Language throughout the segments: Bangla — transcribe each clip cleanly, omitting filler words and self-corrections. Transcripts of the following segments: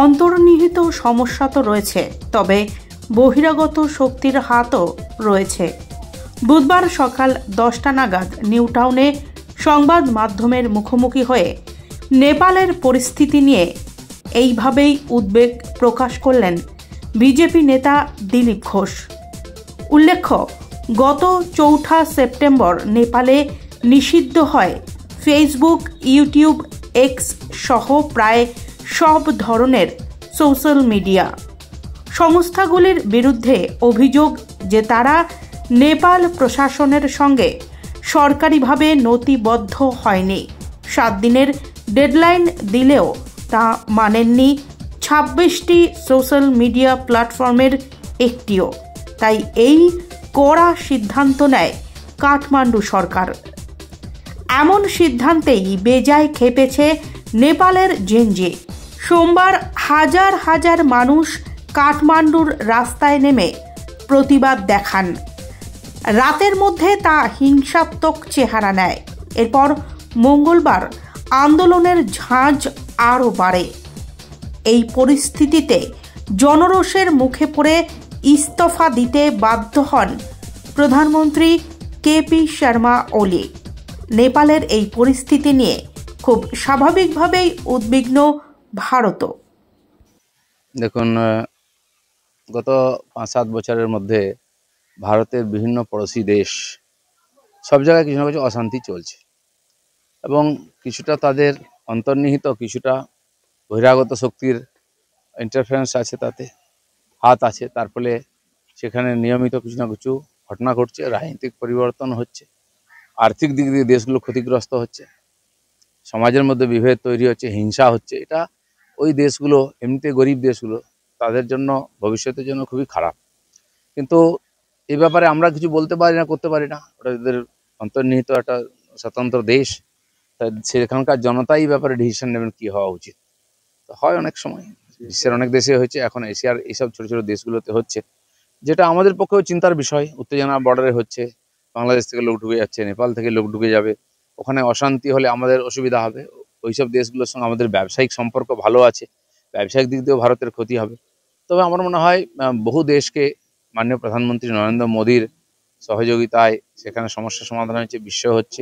অন্তর্নিহিত সমস্যা তো রয়েছে, তবে বহিরাগত শক্তির হাতও রয়েছে। বুধবার সকাল 10টা নাগাদ নিউ টাউনে সংবাদ মাধ্যমের মুখোমুখি হয়ে নেপালের পরিস্থিতি নিয়ে এইভাবেই উদ্বেগ প্রকাশ করলেন বিজেপি নেতা দিলীপ ঘোষ। উল্লেখ্য, গত 4 সেপ্টেম্বর নেপালে নিষিদ্ধ হয় ফেসবুক, ইউটিউব, এক্স সহ প্রায় সব ধরনের সোশ্যাল মিডিয়া। সংস্থাগুলির বিরুদ্ধে অভিযোগ যে তারা নেপাল প্রশাসনের সঙ্গে সরকারিভাবে নথিবদ্ধ হয়নি। 7 দিনের ডেডলাইন দিলেও তা মানেননি 26টি সোশ্যাল মিডিয়া প্ল্যাটফর্মের একটিও। তাই এই কড়া সিদ্ধান্ত নেয় কাঠমান্ডু সরকার। এমন সিদ্ধান্তেই বেজায় খেপেছে নেপালের জেনজি। সোমবার হাজার হাজার মানুষ কাঠমান্ডুর রাস্তায় নেমে প্রতিবাদ দেখান। রাতের মধ্যে তা হিংসাত্মক চেহারা নেয়। এরপর মঙ্গলবার আন্দোলনের ঝাঁজ আরও বাড়ে। এই পরিস্থিতিতে জনরোষের মুখে পড়ে ইস্তফা দিতে বাধ্য হন প্রধানমন্ত্রী কেপি শর্মা ওলি। নেপালের এই পরিস্থিতি নিয়ে খুব স্বাভাবিকভাবেই উদ্বিগ্ন ভারতও। দেখুন, গত 5-7 বছরের মধ্যে ভারতের বিভিন্ন পড়োশী দেশ সব জায়গায় কিছু না কিছু অশান্তি চলছে এবং কিছুটা তাদের অন্তর্নিহিত, কিছুটা বহিরাগত শক্তির ইন্টারফারেন্স আছে, তাতে হাত আছে। তার ফলে সেখানে নিয়মিত কিছু না কিছু ঘটনা ঘটছে, রাজনৈতিক পরিবর্তন হচ্ছে, আর্থিক দিক দিয়ে দেশগুলো ক্ষতিগ্রস্ত হচ্ছে, সমাজের মধ্যে বিভেদ তৈরি হচ্ছে, হিংসা হচ্ছে। এটা ওই দেশগুলো, এমনিতে গরিব দেশগুলো, তাদের জন্য ভবিষ্যতের জন্য খুবই খারাপ। কিন্তু এই ব্যাপারে আমরা কিছু বলতে পারি না, করতে পারি না। ওটা এদের অন্তর্নিহিত একটা স্বতন্ত্র দেশ, সেখানকার জনতাই ব্যাপারে ডিসিশন নেবেন কি হওয়া উচিত। তো হয় অনেক সময়, বিশ্বের অনেক দেশে হয়েছে, এখন এশিয়ার এইসব ছোট ছোট দেশগুলোতে হচ্ছে, যেটা আমাদের পক্ষেও চিন্তার বিষয়। উত্তেজনা বর্ডারে হচ্ছে, বাংলাদেশ থেকে লোক ঢুকে যাচ্ছে, নেপাল থেকে লোক ঢুকে যাবে, ওখানে অশান্তি হলে আমাদের অসুবিধা হবে। ওইসব দেশগুলোর সঙ্গে আমাদের ব্যবসায়িক সম্পর্ক ভালো আছে, ব্যবসায়িক দিক দিয়েও ভারতের ক্ষতি হবে। তবে আমার মনে হয় বহু দেশকে মাননীয় প্রধানমন্ত্রী নরেন্দ্র মোদীর সহযোগিতায় সেখানে সমস্যা সমাধান হচ্ছে, বিশ্ব হচ্ছে,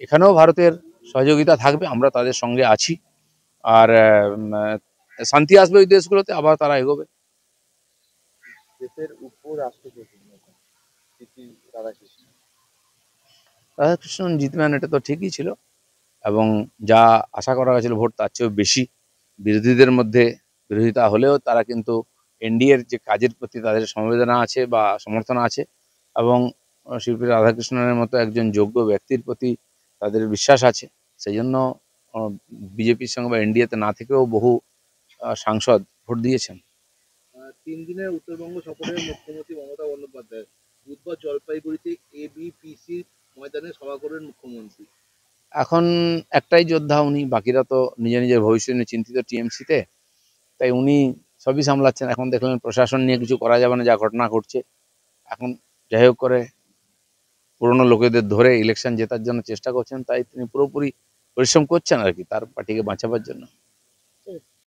এখানেও ভারতের সহযোগিতা থাকবে, আমরা তাদের সঙ্গে আছি। আর শান্তি আসবে ওই দেশগুলোতে, আবার তারা এগোবে। দেশের উপরাষ্ট্রপতি রাধাকৃষ্ণন জিতবেন, এটা তো ঠিকই ছিল এবং যা আশা করা হয়েছিল ভোট তার চেয়েও বেশি। বিরোধীদের মধ্যে বিরোধিতা হলেও তারা কিন্তু এনডিএর যে কাজের প্রতি তাদের সমবেদনা আছে বা সমর্থন আছে এবং শিল্পী রাধাকৃষ্ণনের মতো একজন যোগ্য ব্যক্তির প্রতি তাদের বিশ্বাস আছে। সেই জন্য বিজেপির সঙ্গে বা এনডিএতে না থেকেও বহু সাংসদ ভোট দিয়েছেন। 3 দিনের উত্তরবঙ্গ সফরে মুখ্যমন্ত্রী মমতা বন্দ্যোপাধ্যায় বুধবার জলপাইগুড়িতে এবিপিসি ময়দানে সভা করবেন মুখ্যমন্ত্রী। এখন একটাই যোদ্ধা উনি, বাকিরা তো নিজের নিজের ভবিষ্যৎ নিয়ে চিন্তিত টিএমসিতে, তাই উনি সবই সামলাচ্ছেন। এখন দেখলেন প্রশাসন নিয়ে কিছু করা যাবে না, যা ঘটনা ঘটছে। এখন যাই হোক করে পুরনো লোকেদের ধরে ইলেকশন জেতার জন্য চেষ্টা করছেন, তাই তিনি পুরোপুরি পরিশ্রম করছেন আর কি, তার পার্টিকে বাঁচাবার জন্য।